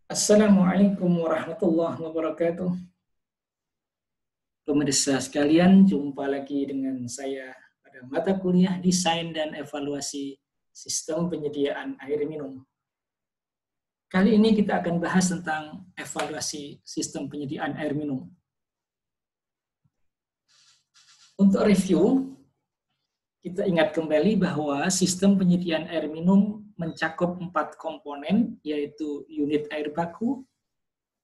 Assalamualaikum warahmatullahi wabarakatuh. Pemirsa sekalian, jumpa lagi dengan saya pada mata kuliah Desain dan Evaluasi Sistem Penyediaan Air Minum. Kali ini kita akan bahas tentang evaluasi sistem penyediaan air minum. Untuk review, kita ingat kembali bahwa sistem penyediaan air minum mencakup 4 komponen, yaitu unit air baku,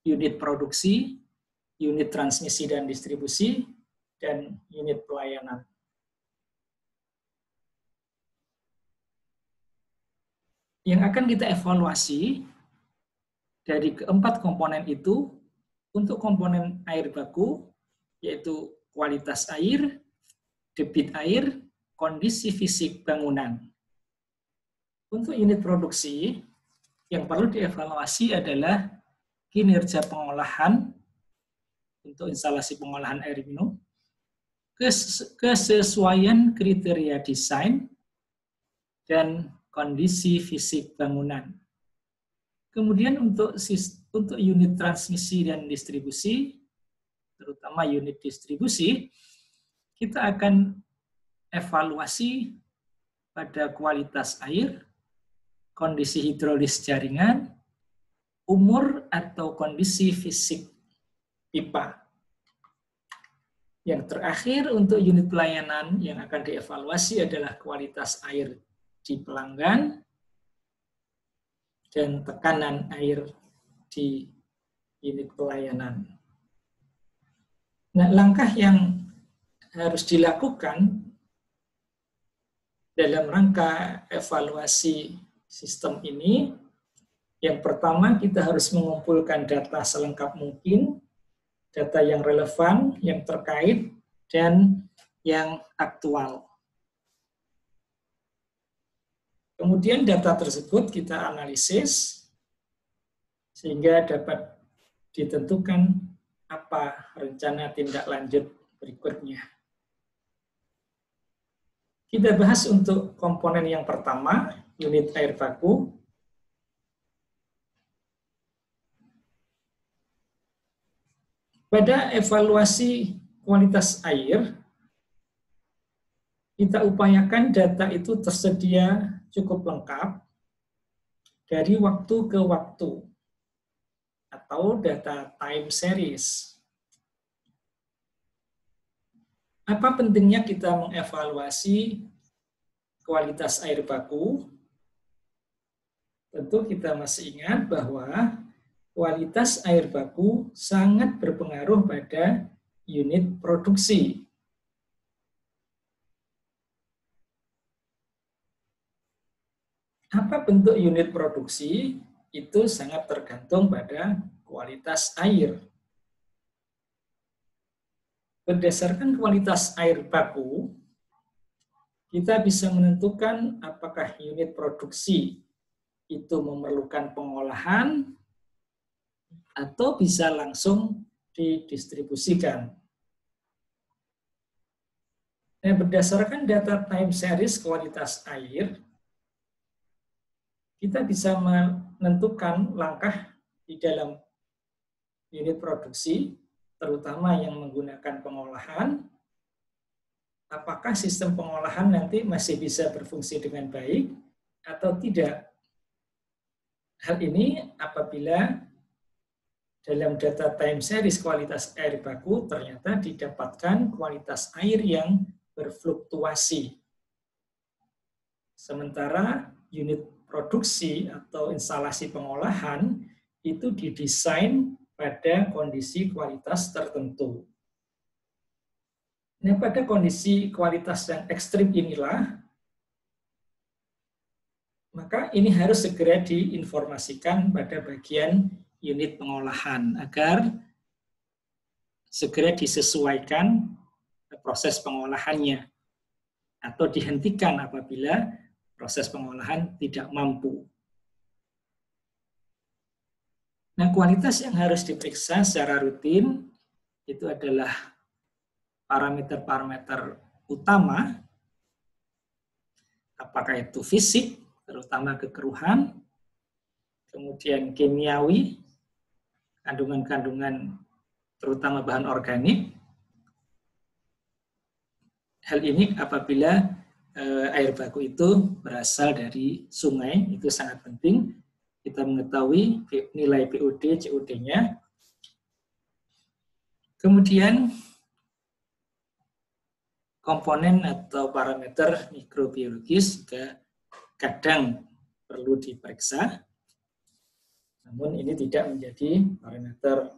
unit produksi, unit transmisi dan distribusi, dan unit pelayanan. Yang akan kita evaluasi dari keempat komponen itu, untuk komponen air baku, yaitu kualitas air, debit air, kondisi fisik bangunan. Untuk unit produksi, yang perlu dievaluasi adalah kinerja pengolahan, untuk instalasi pengolahan air minum, kesesuaian kriteria desain, dan kondisi fisik bangunan. Kemudian untuk unit transmisi dan distribusi, terutama unit distribusi, kita akan evaluasi pada kualitas air, kondisi hidrolis jaringan, umur atau kondisi fisik pipa. Yang terakhir, untuk unit pelayanan yang akan dievaluasi adalah kualitas air di pelanggan dan tekanan air di unit pelayanan. Nah, langkah yang harus dilakukan dalam rangka evaluasi sistem ini, yang pertama kita harus mengumpulkan data selengkap mungkin, data yang relevan, yang terkait, dan yang aktual. Kemudian data tersebut kita analisis sehingga dapat ditentukan apa rencana tindak lanjut berikutnya. Kita bahas untuk komponen yang pertama, unit air baku. Pada evaluasi kualitas air, kita upayakan data itu tersedia cukup lengkap dari waktu ke waktu, atau data time series. Apa pentingnya kita mengevaluasi kualitas air baku? Tentu kita masih ingat bahwa kualitas air baku sangat berpengaruh pada unit produksi. Apa bentuk unit produksi? Itu sangat tergantung pada kualitas air. Berdasarkan kualitas air baku, kita bisa menentukan apakah unit produksi itu memerlukan pengolahan atau bisa langsung didistribusikan. Nah, berdasarkan data time series kualitas air, kita bisa menentukan langkah di dalam unit produksi, terutama yang menggunakan pengolahan, apakah sistem pengolahan nanti masih bisa berfungsi dengan baik atau tidak. Hal ini apabila dalam data time series kualitas air baku ternyata didapatkan kualitas air yang berfluktuasi. Sementara unit produksi atau instalasi pengolahan itu didesain pada kondisi kualitas tertentu. Nah, pada kondisi kualitas yang ekstrim inilah, maka ini harus segera diinformasikan pada bagian unit pengolahan agar segera disesuaikan proses pengolahannya atau dihentikan apabila proses pengolahan tidak mampu. Nah, kualitas yang harus diperiksa secara rutin itu adalah parameter-parameter utama, apakah itu fisik, terutama kekeruhan, kemudian kimiawi, kandungan-kandungan terutama bahan organik. Hal ini apabila air baku itu berasal dari sungai, itu sangat penting. Kita mengetahui nilai POD, COD-nya. Kemudian komponen atau parameter mikrobiologis juga kadang perlu diperiksa. Namun ini tidak menjadi parameter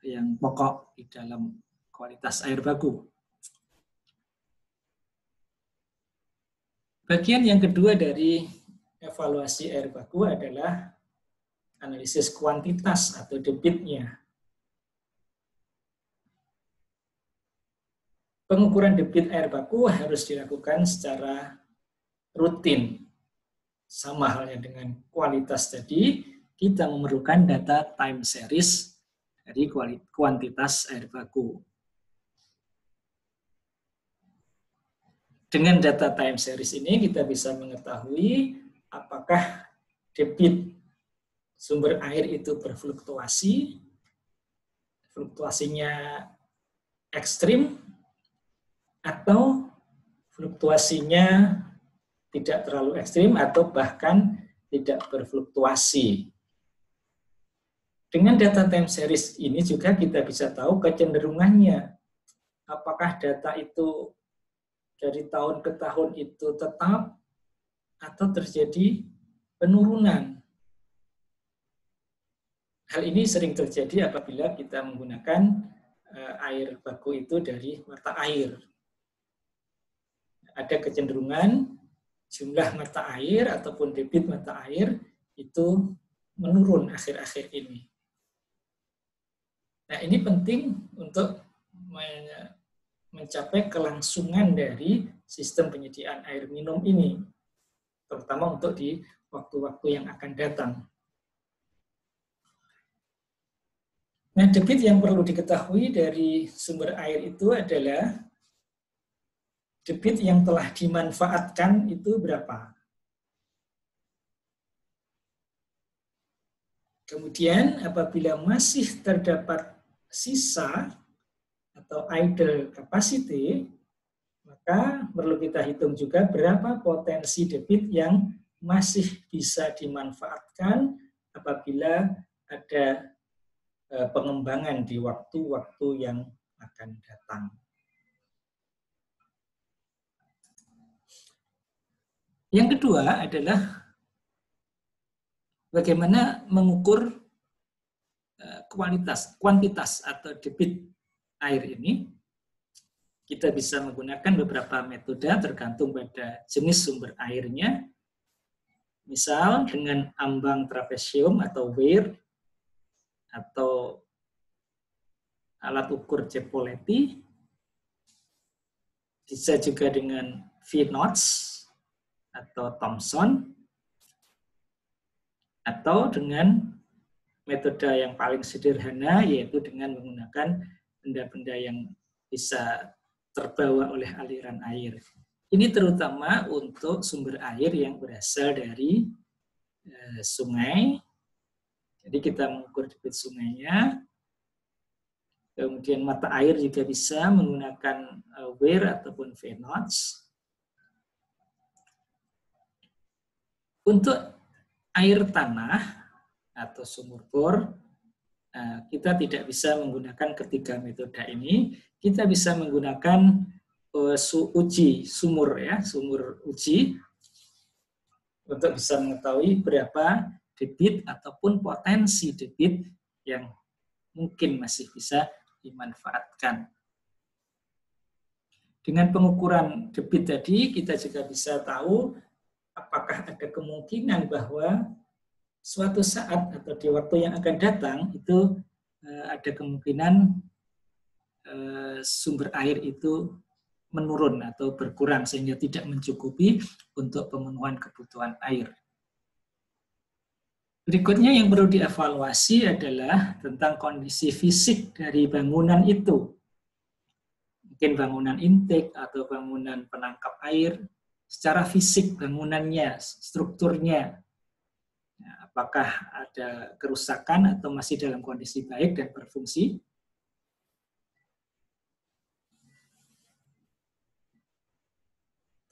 yang pokok di dalam kualitas air baku. Bagian yang kedua dari evaluasi air baku adalah analisis kuantitas atau debitnya. Pengukuran debit air baku harus dilakukan secara rutin. Sama halnya dengan kualitas tadi, kita memerlukan data time series dari kuantitas air baku. Dengan data time series ini kita bisa mengetahui apakah debit sumber air itu berfluktuasi, fluktuasinya ekstrim, atau fluktuasinya tidak terlalu ekstrim atau bahkan tidak berfluktuasi. Dengan data time series ini juga kita bisa tahu kecenderungannya. Apakah data itu dari tahun ke tahun itu tetap atau terjadi penurunan. Hal ini sering terjadi apabila kita menggunakan air baku itu dari mata air. Ada kecenderungan jumlah mata air ataupun debit mata air itu menurun akhir-akhir ini. Nah, ini penting untuk mencapai kelangsungan dari sistem penyediaan air minum ini, terutama untuk di waktu-waktu yang akan datang. Nah, debit yang perlu diketahui dari sumber air itu adalah debit yang telah dimanfaatkan itu berapa. Kemudian apabila masih terdapat sisa atau idle capacity, maka perlu kita hitung juga berapa potensi debit yang masih bisa dimanfaatkan apabila ada pengembangan di waktu-waktu yang akan datang. Yang kedua adalah bagaimana mengukur kuantitas atau debit air ini. Kita bisa menggunakan beberapa metode tergantung pada jenis sumber airnya. Misal dengan ambang trapesium atau weir, atau alat ukur Cepoletti, bisa juga dengan V-Notch atau Thomson, atau dengan metode yang paling sederhana, yaitu dengan menggunakan benda-benda yang bisa terbawa oleh aliran air. Ini terutama untuk sumber air yang berasal dari sungai. Jadi kita mengukur debit sungainya. Kemudian mata air juga bisa menggunakan weir ataupun V-Notch. Untuk air tanah atau sumur bor, kita tidak bisa menggunakan ketiga metode ini. Kita bisa menggunakan uji sumur, ya, sumur uji, untuk bisa mengetahui berapa debit ataupun potensi debit yang mungkin masih bisa dimanfaatkan. Dengan pengukuran debit tadi, kita juga bisa tahu apakah ada kemungkinan bahwa suatu saat atau di waktu yang akan datang itu ada kemungkinan sumber air itu menurun atau berkurang sehingga tidak mencukupi untuk pemenuhan kebutuhan air. Berikutnya yang perlu dievaluasi adalah tentang kondisi fisik dari bangunan itu. Mungkin bangunan intake atau bangunan penangkap air, secara fisik bangunannya, strukturnya. Nah, apakah ada kerusakan atau masih dalam kondisi baik dan berfungsi.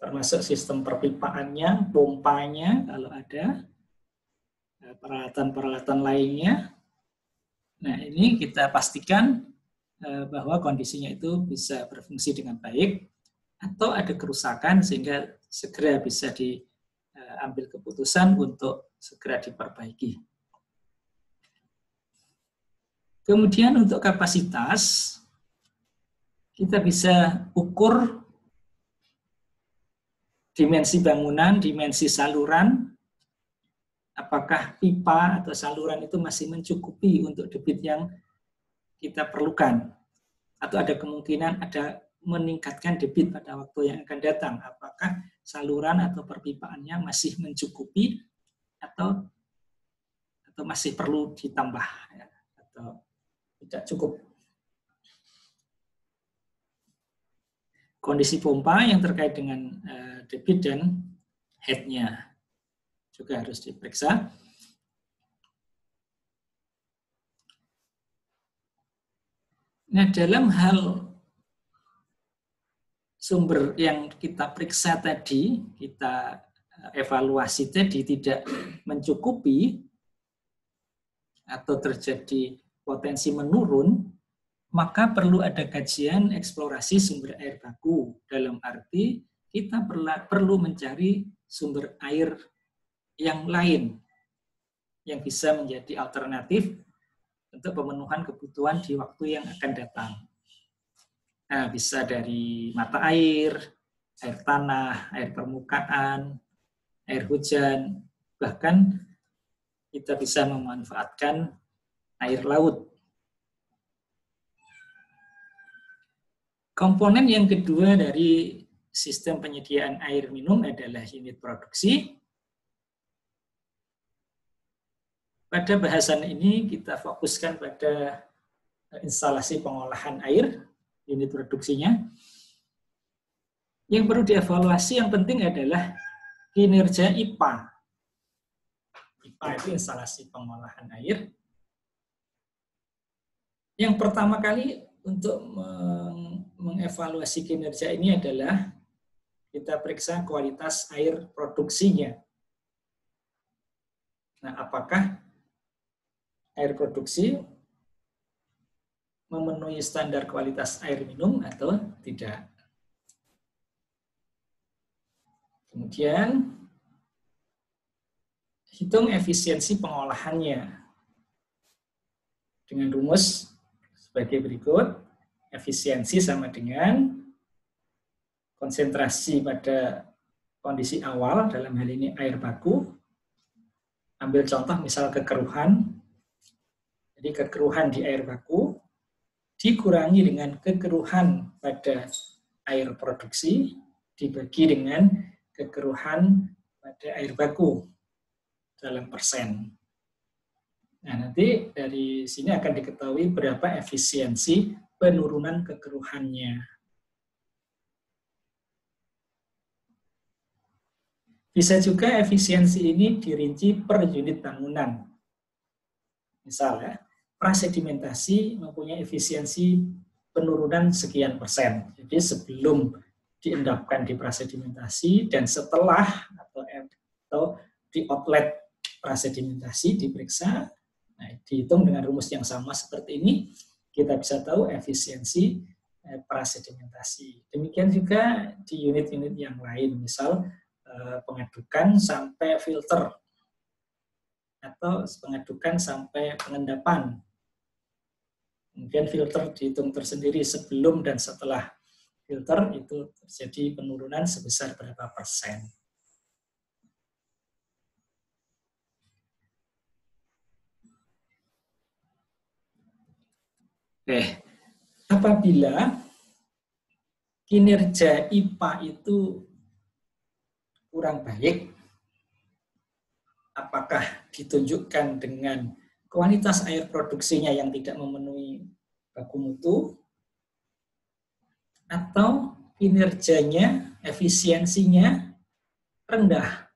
Termasuk sistem perpipaannya, pompanya kalau ada, peralatan-peralatan lainnya. Nah, ini kita pastikan bahwa kondisinya itu bisa berfungsi dengan baik atau ada kerusakan sehingga segera bisa diambil keputusan untuk segera diperbaiki. Kemudian untuk kapasitas, kita bisa ukur dimensi bangunan, dimensi saluran, apakah pipa atau saluran itu masih mencukupi untuk debit yang kita perlukan, atau ada kemungkinan ada meningkatkan debit pada waktu yang akan datang, apakah saluran atau perpipaannya masih mencukupi atau masih perlu ditambah ya, atau tidak cukup. Kondisi pompa yang terkait dengan debit dan head-nya juga harus diperiksa. Nah, dalam hal sumber yang kita periksa tadi, kita evaluasi tadi tidak mencukupi atau terjadi potensi menurun, maka perlu ada kajian eksplorasi sumber air baku. Dalam arti kita perlu mencari sumber air yang lain yang bisa menjadi alternatif untuk pemenuhan kebutuhan di waktu yang akan datang. Nah, bisa dari mata air, air tanah, air permukaan, air hujan, bahkan kita bisa memanfaatkan air laut. Komponen yang kedua dari sistem penyediaan air minum adalah unit produksi. Pada bahasan ini kita fokuskan pada instalasi pengolahan air, unit produksinya. Yang perlu dievaluasi yang penting adalah kinerja IPA. IPA itu instalasi pengolahan air. Yang pertama kali untuk mengevaluasi kinerja ini adalah kita periksa kualitas air produksinya. Nah, apakah air produksi memenuhi standar kualitas air minum atau tidak. Kemudian, hitung efisiensi pengolahannya. Dengan rumus sebagai berikut, efisiensi sama dengan konsentrasi pada kondisi awal, dalam hal ini air baku. Ambil contoh misal kekeruhan. Jadi kekeruhan di air baku dikurangi dengan kekeruhan pada air produksi dibagi dengan kekeruhan pada air baku dalam persen. Nah, nanti dari sini akan diketahui berapa efisiensi penurunan kekeruhannya. Bisa juga efisiensi ini dirinci per unit bangunan. Misalnya, prasedimentasi mempunyai efisiensi penurunan sekian persen. Jadi sebelum diendapkan di prasedimentasi dan setelah atau di outlet prasedimentasi diperiksa, nah, dihitung dengan rumus yang sama seperti ini, kita bisa tahu efisiensi prasedimentasi. Demikian juga di unit-unit yang lain, misal pengadukan sampai filter atau pengadukan sampai pengendapan. Kemudian filter dihitung tersendiri sebelum dan setelah filter itu terjadi penurunan sebesar berapa persen. Apabila kinerja IPA itu kurang baik, apakah ditunjukkan dengan kualitas air produksinya yang tidak memenuhi baku mutu, atau kinerjanya, efisiensinya rendah,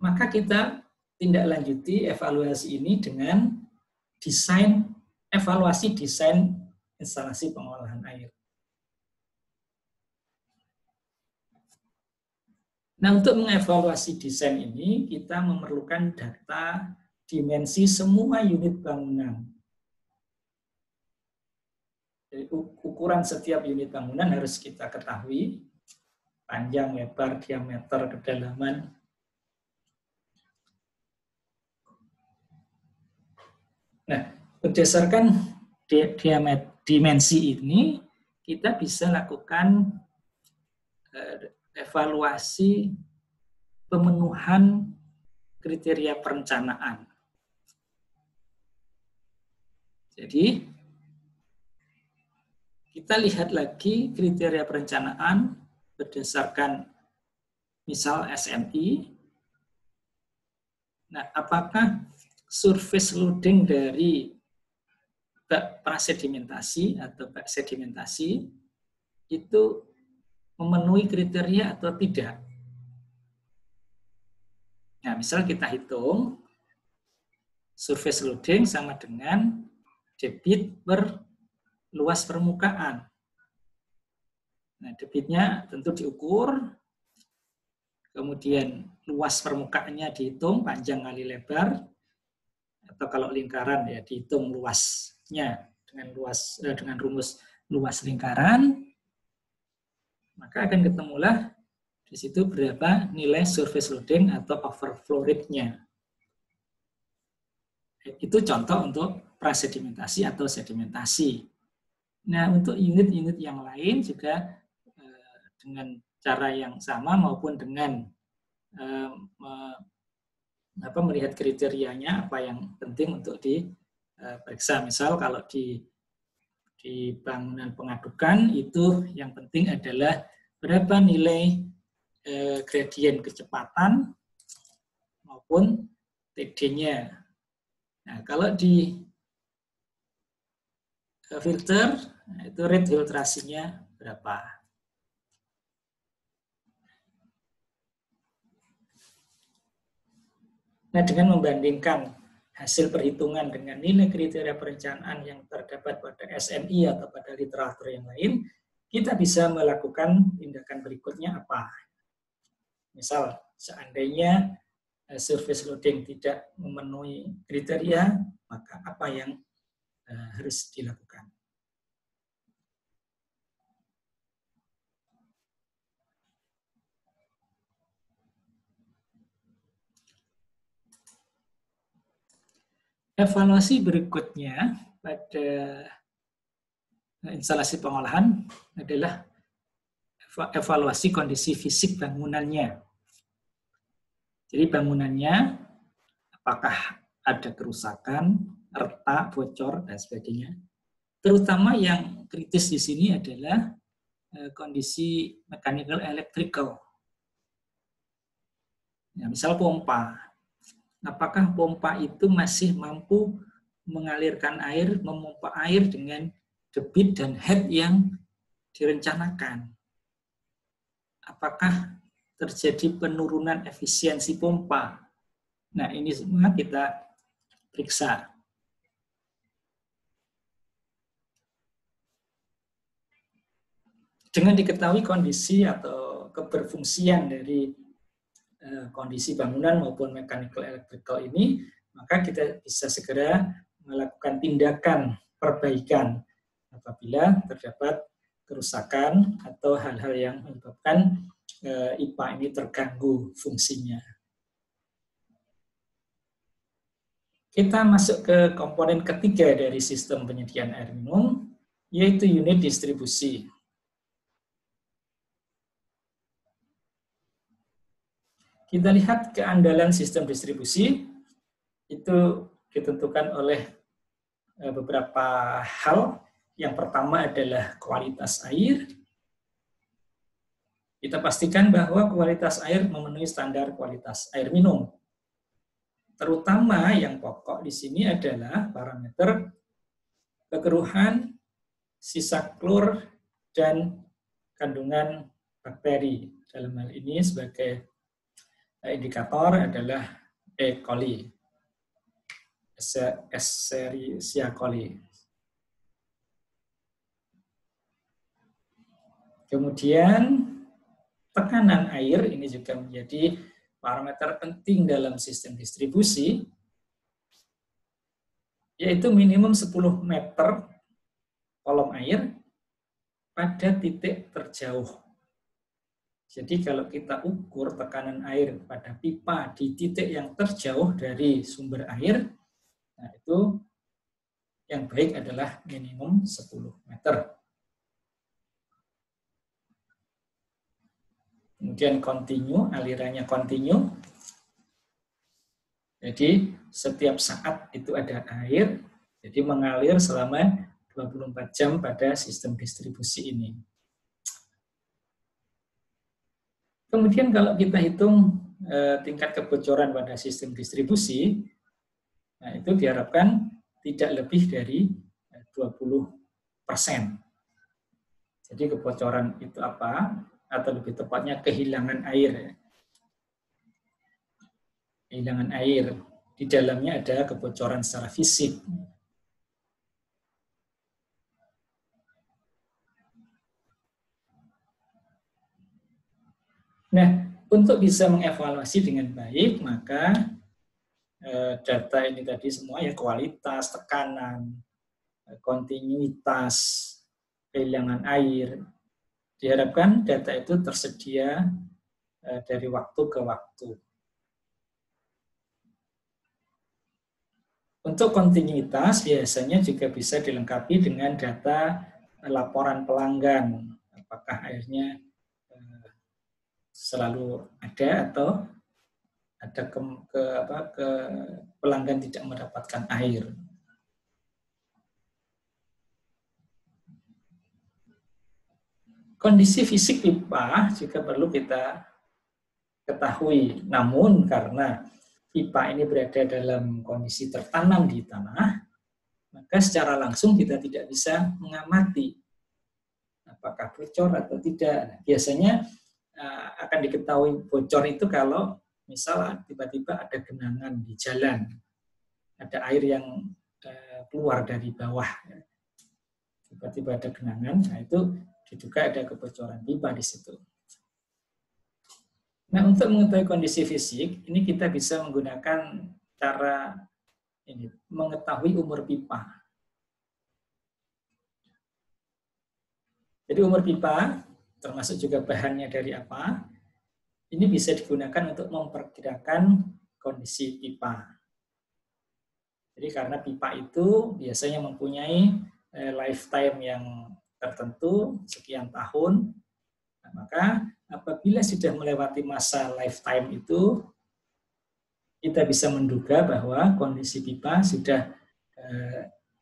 maka kita tindak lanjuti evaluasi ini dengan evaluasi desain instalasi pengolahan air. Nah, untuk mengevaluasi desain ini, kita memerlukan data dimensi semua unit bangunan. Jadi, ukuran setiap unit bangunan harus kita ketahui, panjang, lebar, diameter, kedalaman. Nah, berdasarkan dimensi ini, kita bisa lakukan evaluasi pemenuhan kriteria perencanaan. Jadi, kita lihat lagi kriteria perencanaan berdasarkan misal SMI. Nah, apakah surface loading dari bak prasedimentasi atau bak sedimentasi itu memenuhi kriteria atau tidak? Nah, misal kita hitung surface loading sama dengan debit per luas permukaan. Nah, debitnya tentu diukur, kemudian luas permukaannya dihitung, panjang kali lebar, atau kalau lingkaran ya dihitung luasnya dengan rumus luas lingkaran, maka akan ketemulah di situ berapa nilai surface loading atau overflow rate-nya. Itu contoh untuk prasedimentasi atau sedimentasi. Nah, untuk unit-unit yang lain juga dengan cara yang sama maupun dengan melihat kriterianya apa yang penting untuk diperiksa. Misal kalau di bangunan pengadukan itu yang penting adalah berapa nilai gradien kecepatan maupun TD-nya. Nah, kalau di filter itu rate filtrasinya berapa. Nah, dengan membandingkan hasil perhitungan dengan nilai kriteria perencanaan yang terdapat pada SMI atau pada literatur yang lain, kita bisa melakukan tindakan berikutnya apa? Misal, seandainya surface loading tidak memenuhi kriteria, maka apa yang harus dilakukan? Evaluasi berikutnya pada instalasi pengolahan adalah evaluasi kondisi fisik bangunannya. Jadi bangunannya apakah ada kerusakan, retak, bocor, dan sebagainya. Terutama yang kritis di sini adalah kondisi mechanical electrical. Ya, misal pompa. Apakah pompa itu masih mampu mengalirkan air, memompa air dengan debit dan head yang direncanakan? Apakah terjadi penurunan efisiensi pompa? Nah, ini semua kita periksa. Dengan diketahui kondisi atau keberfungsian dari kondisi bangunan maupun mechanical electrical ini, maka kita bisa segera melakukan tindakan perbaikan apabila terdapat kerusakan atau hal-hal yang menyebabkan IPA ini terganggu fungsinya. Kita masuk ke komponen ketiga dari sistem penyediaan air minum, yaitu unit distribusi. Kita lihat keandalan sistem distribusi itu ditentukan oleh beberapa hal. Yang pertama adalah kualitas air. Kita pastikan bahwa kualitas air memenuhi standar kualitas air minum. Terutama yang pokok di sini adalah parameter kekeruhan, sisa klor, dan kandungan bakteri. Dalam hal ini sebagai indikator adalah E. coli, Escherichia coli. Kemudian tekanan air ini juga menjadi parameter penting dalam sistem distribusi, yaitu minimum 10 meter kolom air pada titik terjauh. Jadi kalau kita ukur tekanan air pada pipa di titik yang terjauh dari sumber air, nah itu yang baik adalah minimum 10 meter. Kemudian continue, alirannya continue. Jadi setiap saat itu ada air, jadi mengalir selama 24 jam pada sistem distribusi ini. Kemudian kalau kita hitung tingkat kebocoran pada sistem distribusi, nah itu diharapkan tidak lebih dari 20%. Jadi kebocoran itu apa? Atau lebih tepatnya kehilangan air. Kehilangan air. Di dalamnya ada kebocoran secara fisik. Nah, untuk bisa mengevaluasi dengan baik, maka data ini tadi semua ya, kualitas, tekanan, kontinuitas, kehilangan air, diharapkan data itu tersedia dari waktu ke waktu. Untuk kontinuitas biasanya juga bisa dilengkapi dengan data laporan pelanggan, apakah airnya selalu ada atau ada ke pelanggan tidak mendapatkan air. Kondisi fisik pipa juga perlu kita ketahui. Namun karena pipa ini berada dalam kondisi tertanam di tanah, maka secara langsung kita tidak bisa mengamati apakah bocor atau tidak. Nah, biasanya akan diketahui bocor itu kalau misal tiba-tiba ada genangan di jalan, ada air yang keluar dari bawah, tiba-tiba ada genangan, nah itu diduga ada kebocoran pipa di situ. Nah, untuk mengetahui kondisi fisik, ini kita bisa menggunakan cara ini, mengetahui umur pipa. Jadi umur pipa, termasuk juga bahannya dari apa, ini bisa digunakan untuk memperkirakan kondisi pipa. Jadi karena pipa itu biasanya mempunyai lifetime yang tertentu, sekian tahun, nah, maka apabila sudah melewati masa lifetime itu, kita bisa menduga bahwa kondisi pipa sudah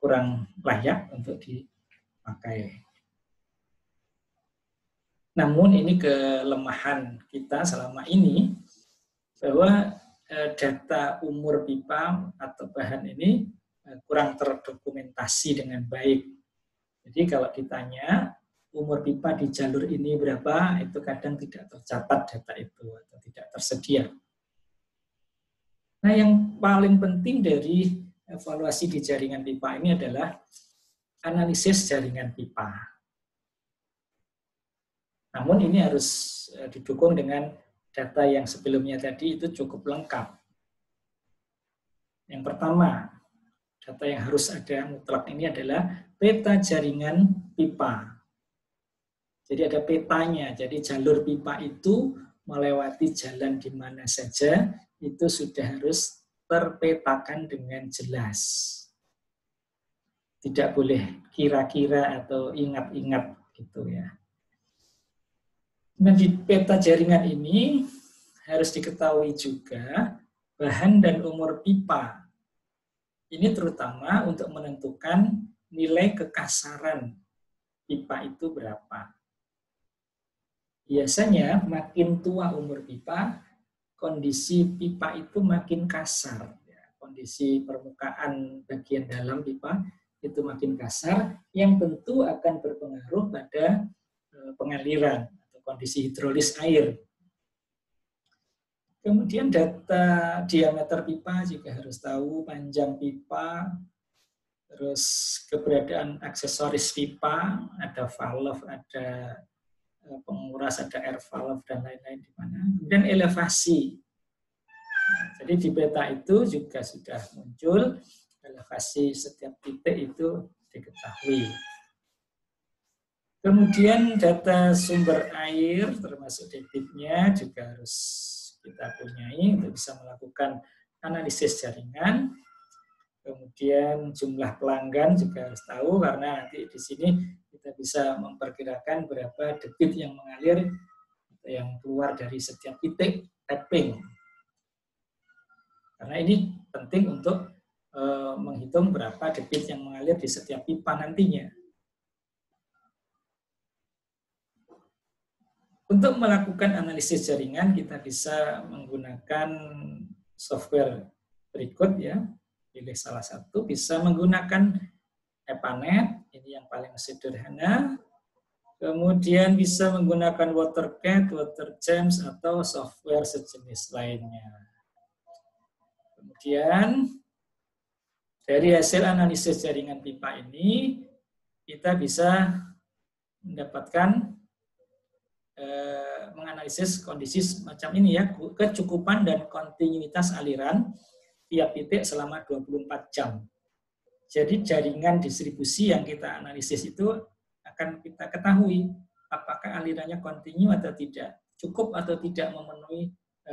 kurang layak untuk dipakai. Namun ini kelemahan kita selama ini, bahwa data umur pipa atau bahan ini kurang terdokumentasi dengan baik. Jadi kalau ditanya umur pipa di jalur ini berapa, itu kadang tidak tercatat data itu atau tidak tersedia. Nah, yang paling penting dari evaluasi di jaringan pipa ini adalah analisis jaringan pipa. Namun ini harus didukung dengan data yang sebelumnya tadi itu cukup lengkap. Yang pertama, data yang harus ada mutlak ini adalah peta jaringan pipa. Jadi ada petanya, jadi jalur pipa itu melewati jalan di mana saja, itu sudah harus terpetakan dengan jelas. Tidak boleh kira-kira atau ingat-ingat gitu ya. Nah, di peta jaringan ini harus diketahui juga bahan dan umur pipa. Ini terutama untuk menentukan nilai kekasaran pipa itu berapa. Biasanya makin tua umur pipa, kondisi pipa itu makin kasar. Kondisi permukaan bagian dalam pipa itu makin kasar, yang tentu akan berpengaruh pada pengaliran atau kondisi hidrolis air. Kemudian data diameter pipa juga harus tahu, panjang pipa, terus keberadaan aksesoris pipa, ada valve, ada penguras, ada air valve, dan lain-lain di mana. Kemudian elevasi. Jadi di peta itu juga sudah muncul elevasi setiap titik itu diketahui. Kemudian data sumber air termasuk debitnya juga harus kita punyai untuk bisa melakukan analisis jaringan. Kemudian jumlah pelanggan juga harus tahu karena nanti di sini kita bisa memperkirakan berapa debit yang mengalir atau yang keluar dari setiap titik tapping. Karena ini penting untuk menghitung berapa debit yang mengalir di setiap pipa nantinya. Untuk melakukan analisis jaringan, kita bisa menggunakan software berikut ya. Pilih salah satu, bisa menggunakan Epanet, ini yang paling sederhana. Kemudian bisa menggunakan WaterCat, WaterGems, atau software sejenis lainnya. Kemudian, dari hasil analisis jaringan pipa ini, kita bisa mendapatkan menganalisis kondisi semacam ini ya, kecukupan dan kontinuitas aliran tiap titik selama 24 jam. Jadi jaringan distribusi yang kita analisis itu akan kita ketahui apakah alirannya kontinu atau tidak, cukup atau tidak memenuhi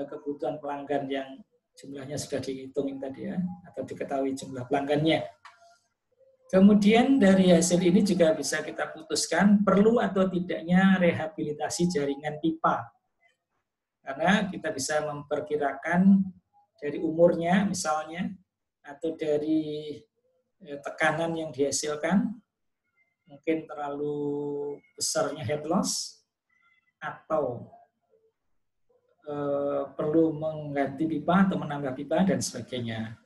kebutuhan pelanggan yang jumlahnya sudah dihitungin tadi ya, atau diketahui jumlah pelanggannya. Kemudian dari hasil ini juga bisa kita putuskan perlu atau tidaknya rehabilitasi jaringan pipa. Karena kita bisa memperkirakan dari umurnya misalnya, atau dari tekanan yang dihasilkan, mungkin terlalu besarnya head loss, atau perlu mengganti pipa atau menambah pipa, dan sebagainya.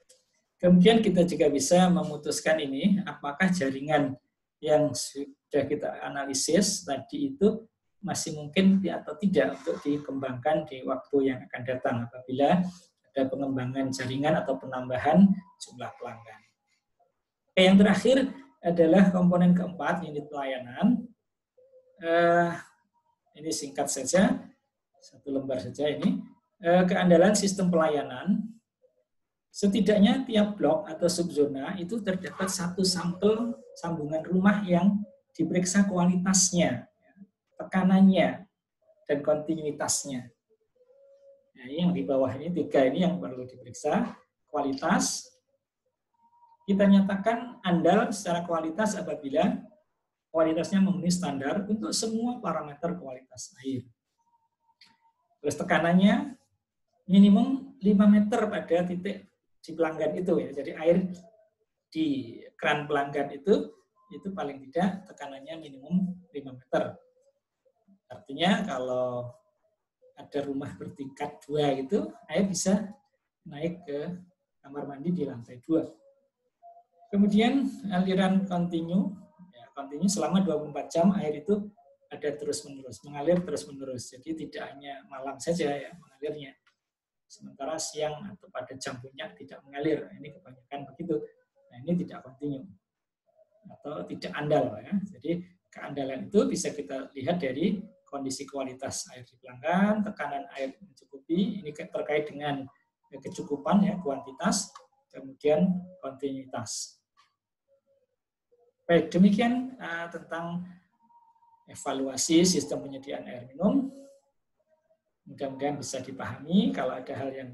Kemudian kita juga bisa memutuskan ini, apakah jaringan yang sudah kita analisis tadi itu masih mungkin atau tidak untuk dikembangkan di waktu yang akan datang apabila ada pengembangan jaringan atau penambahan jumlah pelanggan. Yang terakhir adalah komponen keempat, unit pelayanan. Ini singkat saja, satu lembar saja ini. Keandalan sistem pelayanan. Setidaknya tiap blok atau subzona itu terdapat satu sampel sambungan rumah yang diperiksa kualitasnya, tekanannya, dan kontinuitasnya. Nah, yang di bawah ini, 3 ini yang perlu diperiksa. Kualitas, kita nyatakan andal secara kualitas apabila kualitasnya memenuhi standar untuk semua parameter kualitas air. Terus tekanannya minimum 5 meter pada titik di pelanggan itu ya. Jadi air di keran pelanggan itu paling tidak tekanannya minimum 5 meter. Artinya kalau ada rumah bertingkat 2 gitu, air bisa naik ke kamar mandi di lantai 2. Kemudian aliran kontinu, ya, kontinu selama 24 jam air itu ada terus-menerus, mengalir terus-menerus. Jadi tidak hanya malam saja ya mengalirnya. Sementara siang atau pada jam puncak tidak mengalir. Ini kebanyakan begitu. Nah, ini tidak kontinu atau tidak andal ya. Jadi keandalan itu bisa kita lihat dari kondisi kualitas air di pelanggan, tekanan air mencukupi, ini terkait dengan kecukupan ya, kuantitas, kemudian kontinuitas. Baik, demikian tentang evaluasi sistem penyediaan air minum. Mudah-mudahan bisa dipahami. Kalau ada hal yang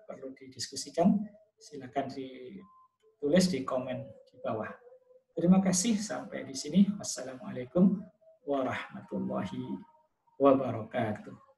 perlu didiskusikan, silakan ditulis di komen di bawah. Terima kasih, sampai di sini. Wassalamualaikum warahmatullahi wabarakatuh.